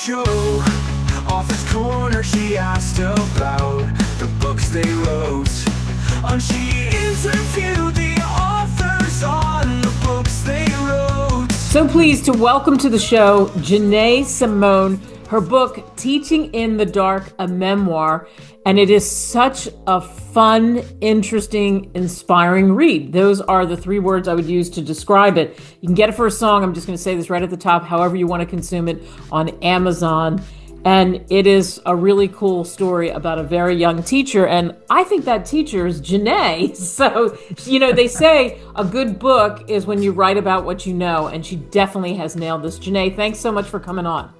show. Author's Corner, she asked about the books they wrote. And she interviewed the authors on the books they wrote. So pleased to welcome to the show Genet Simone, her book, Teaching in the Dark, a Memoir. And it is such a fun, interesting, inspiring read. Those are the three words I would use to describe it. You can get it for a song. I'm just going to say this right at the top, however you want to consume it, on Amazon. And it is a really cool story about a very young teacher. And I think that teacher is Genet. So, they say a good book is when you write about what you know. And she definitely has nailed this. Genet, thanks so much for coming on.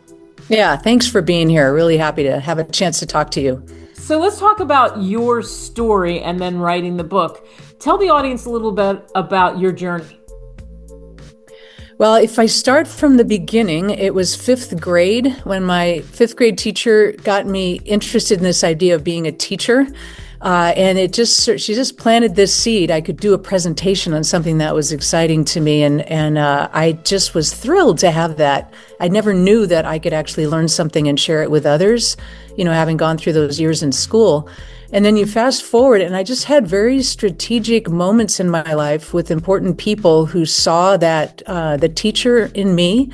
Yeah, thanks for being here. Really happy to have a chance to talk to you. So let's talk about your story and then writing the book. Tell the audience a little bit about your journey. Well, if I start from the beginning, it was fifth grade when my fifth grade teacher got me interested in this idea of being a teacher. And she just planted this seed. I could do a presentation on something that was exciting to me. And I just was thrilled to have that. I never knew that I could actually learn something and share it with others, having gone through those years in school. And then you fast forward, and I just had very strategic moments in my life with important people who saw that the teacher in me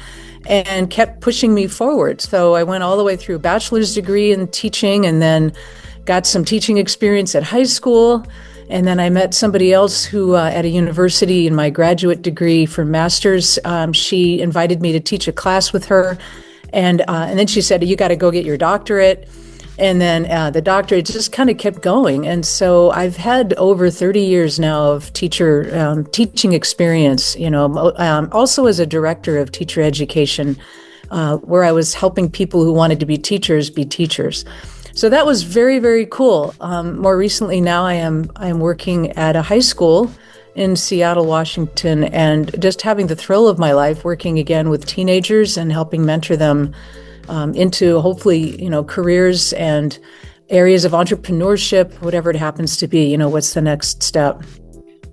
and kept pushing me forward. So I went all the way through a bachelor's degree in teaching, and then got some teaching experience at high school. And then I met somebody else who at a university in my graduate degree for master's, she invited me to teach a class with her. And then she said, you got to go get your doctorate. And then the doctorate just kind of kept going. And so I've had over 30 years now of teaching experience, also as a director of teacher education, where I was helping people who wanted to be teachers. So that was very, very cool. More recently now I am working at a high school in Seattle, Washington, and just having the thrill of my life working again with teenagers and helping mentor them into hopefully, careers and areas of entrepreneurship, whatever it happens to be, what's the next step.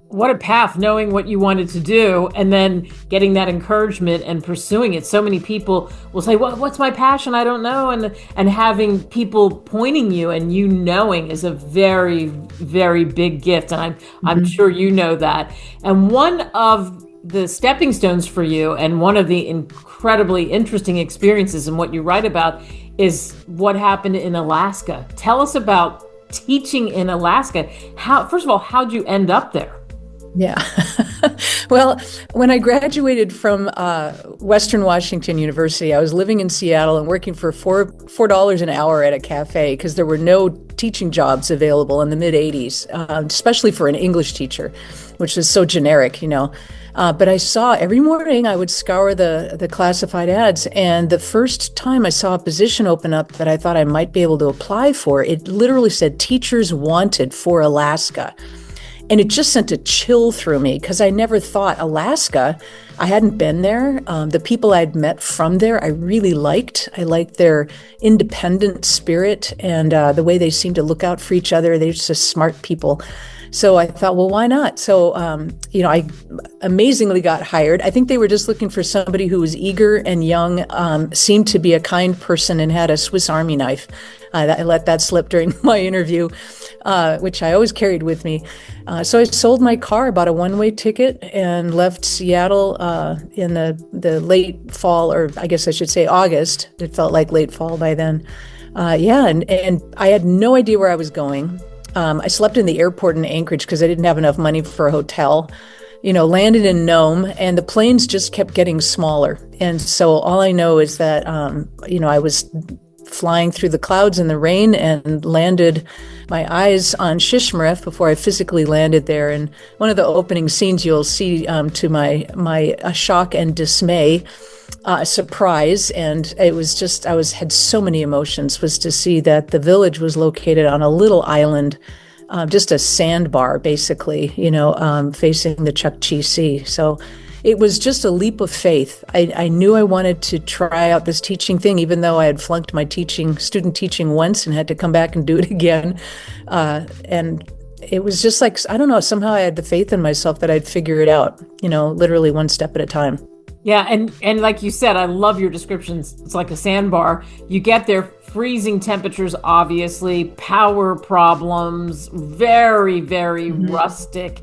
What a path, knowing what you wanted to do and then getting that encouragement and pursuing it. So many people will say, what's my passion? I don't know. And having people pointing you and you knowing is a very, very big gift. And I'm sure you know that. And one of the stepping stones for you and one of the incredibly interesting experiences and what you write about is what happened in Alaska. Tell us about teaching in Alaska. First of all, how'd you end up there? Yeah. Well, when I graduated from Western Washington University, I was living in Seattle and working for $4 an hour at a cafe because there were no teaching jobs available in the mid 80s, especially for an English teacher, which is so generic, But I saw every morning I would scour the classified ads. And the first time I saw a position open up that I thought I might be able to apply for, it literally said teachers wanted for Alaska. And it just sent a chill through me because I never thought Alaska. I hadn't been there. The people I'd met from there, I really liked. I liked their independent spirit and the way they seemed to look out for each other. They're just smart people. So I thought, well, why not? So, I amazingly got hired. I think they were just looking for somebody who was eager and young, seemed to be a kind person and had a Swiss Army knife. I let that slip during my interview, which I always carried with me. So I sold my car, bought a one-way ticket, and left Seattle in the late fall, or I guess I should say August. It felt like late fall by then. And I had no idea where I was going. I slept in the airport in Anchorage because I didn't have enough money for a hotel. Landed in Nome, and the planes just kept getting smaller. And so all I know is that, I was flying through the clouds in the rain and landed my eyes on Shishmaref before I physically landed there. And one of the opening scenes you'll see, to my shock and dismay, surprise, and it was just, had so many emotions, was to see that the village was located on a little island, just a sandbar, basically, facing the Chukchi Sea. So it was just a leap of faith. I knew I wanted to try out this teaching thing, even though I had flunked my student teaching once and had to come back and do it again. And it was just like, I don't know, somehow I had the faith in myself that I'd figure it out, literally one step at a time. Yeah, and like you said, I love your descriptions. It's like a sandbar. You get there, freezing temperatures, obviously, power problems, very, very rustic.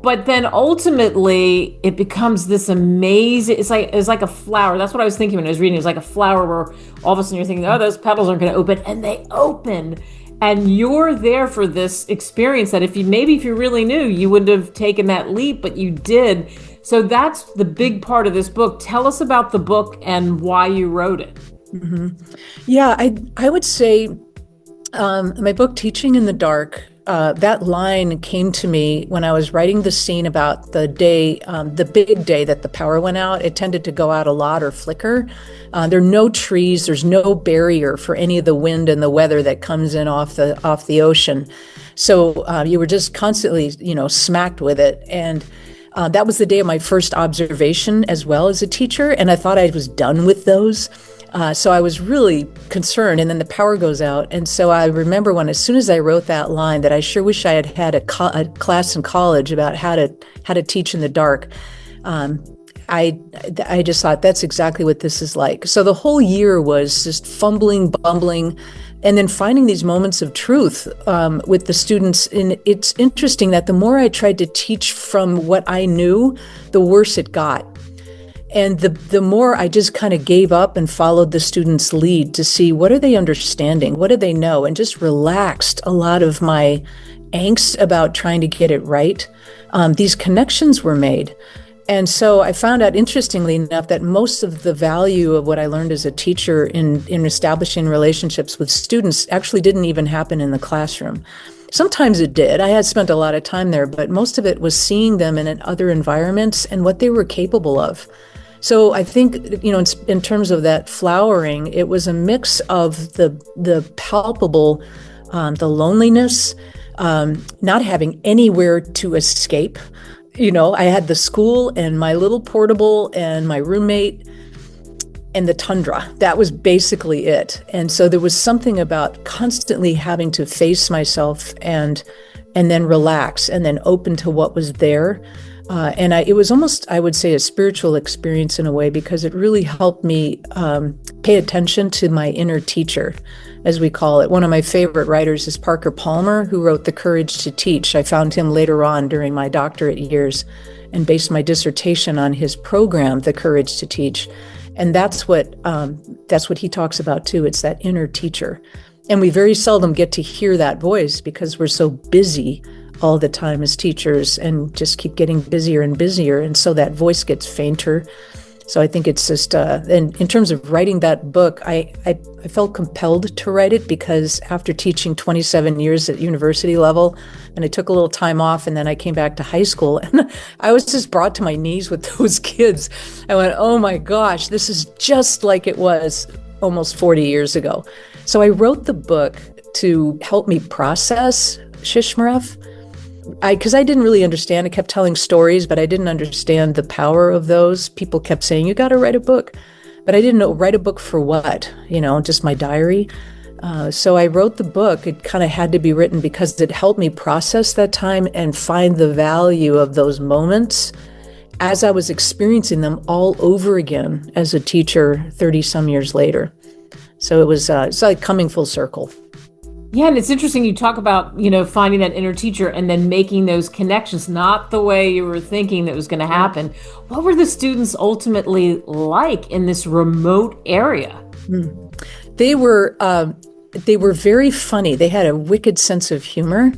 But then ultimately it becomes this amazing, it's like a flower. That's what I was thinking when I was reading. It's like a flower where all of a sudden you're thinking, oh, those petals aren't going to open, and they open. And you're there for this experience that if you really knew, you wouldn't have taken that leap, but you did. So that's the big part of this book. Tell us about the book and why you wrote it. Yeah, I would say my book, Teaching in the Dark, that line came to me when I was writing the scene about the day, the big day that the power went out. It tended to go out a lot or flicker. There are no trees. There's no barrier for any of the wind and the weather that comes in off the ocean. So you were just constantly, smacked with it. And that was the day of my first observation as well as a teacher. And I thought I was done with those. So I was really concerned, and then the power goes out. And so I remember as soon as I wrote that line, that I sure wish I had had a class in college about how to teach in the dark. I just thought that's exactly what this is like. So the whole year was just fumbling, bumbling, and then finding these moments of truth with the students. And it's interesting that the more I tried to teach from what I knew, the worse it got. And the more I just kind of gave up and followed the students' lead to see what are they understanding, what do they know, and just relaxed a lot of my angst about trying to get it right. These connections were made. And so I found out, interestingly enough, that most of the value of what I learned as a teacher in establishing relationships with students actually didn't even happen in the classroom. Sometimes it did. I had spent a lot of time there, but most of it was seeing them in other environments and what they were capable of. So I think, in terms of that flowering, it was a mix of the palpable, the loneliness, not having anywhere to escape. I had the school and my little portable and my roommate and the tundra. That was basically it. And so there was something about constantly having to face myself and then relax and then open to what was there. It was almost, I would say, a spiritual experience in a way, because it really helped me pay attention to my inner teacher, as we call it. One of my favorite writers is Parker Palmer, who wrote The Courage to Teach. I found him later on during my doctorate years and based my dissertation on his program, The Courage to Teach. And that's what he talks about too. It's that inner teacher. And we very seldom get to hear that voice because we're so busy all the time as teachers and just keep getting busier and busier. And so that voice gets fainter. So I think it's just, and in terms of writing that book, I felt compelled to write it because after teaching 27 years at university level, and I took a little time off, and then I came back to high school, and I was just brought to my knees with those kids. I went, oh my gosh, this is just like it was almost 40 years ago. So I wrote the book to help me process Shishmaref. Because I didn't really understand. I kept telling stories, but I didn't understand the power of those. People kept saying, you got to write a book. But I didn't know, write a book for what? Just my diary. So I wrote the book. It kind of had to be written because it helped me process that time and find the value of those moments as I was experiencing them all over again as a teacher 30 some years later. So it was, it's like coming full circle. Yeah, and it's interesting you talk about, finding that inner teacher and then making those connections, not the way you were thinking that was going to happen. What were the students ultimately like in this remote area? They were very funny. They had a wicked sense of humor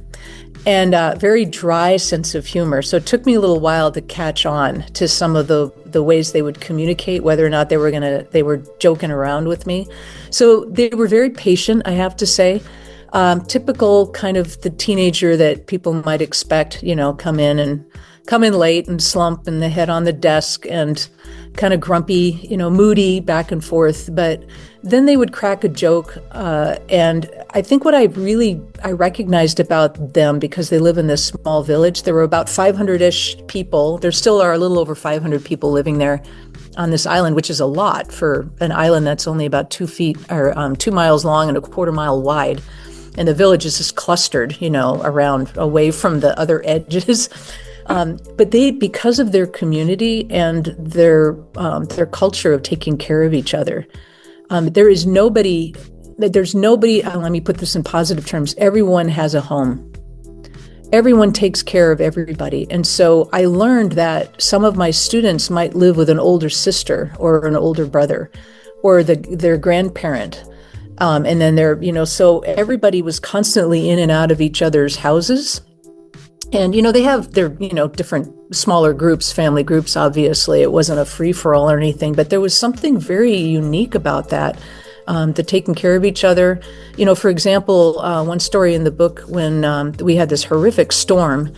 and a very dry sense of humor. So it took me a little while to catch on to some of the ways they would communicate, whether or not they were joking around with me. So they were very patient, I have to say. Typical kind of the teenager that people might expect, come in late and slump and the head on the desk and kind of grumpy, moody back and forth. But then they would crack a joke. And I think what I recognized about them, because they live in this small village, there were about 500-ish people. There still are a little over 500 people living there on this island, which is a lot for an island that's only about 2 miles long and a quarter mile wide. And the village is just clustered, around, away from the other edges. But they, because of their community and their culture of taking care of each other, there's nobody, let me put this in positive terms, everyone has a home. Everyone takes care of everybody. And so I learned that some of my students might live with an older sister or an older brother or their grandparent. And then so everybody was constantly in and out of each other's houses. And, they have their, different smaller groups, family groups, obviously. It wasn't a free-for-all or anything, but there was something very unique about that. The taking care of each other. For example, one story in the book when we had this horrific storm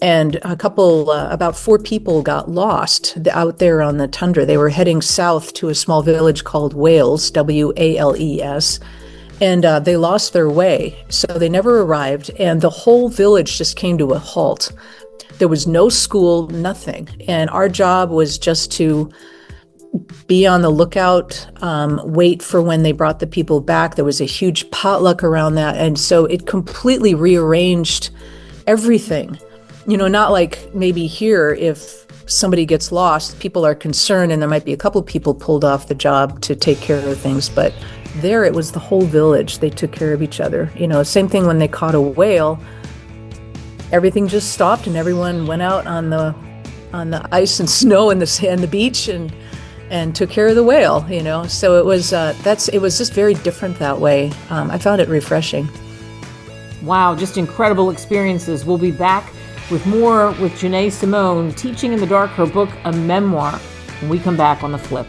and about 4 people got lost out there on the tundra. They were heading south to a small village called Wales, Wales, and they lost their way. So they never arrived, and the whole village just came to a halt. There was no school, nothing. And our job was just to be on the lookout, wait for when they brought the people back. There was a huge potluck around that. And so it completely rearranged everything. Not like maybe here, if somebody gets lost, people are concerned and there might be a couple people pulled off the job to take care of things. But there it was the whole village. They took care of each other. Same thing when they caught a whale, everything just stopped and everyone went out on the ice and snow and the beach and took care of the whale, So it was it was just very different that way. I found it refreshing. Wow, just incredible experiences. We'll be back with more with Genet Simone, Teaching in the Dark, her book, A Memoir, when we come back on The Flip.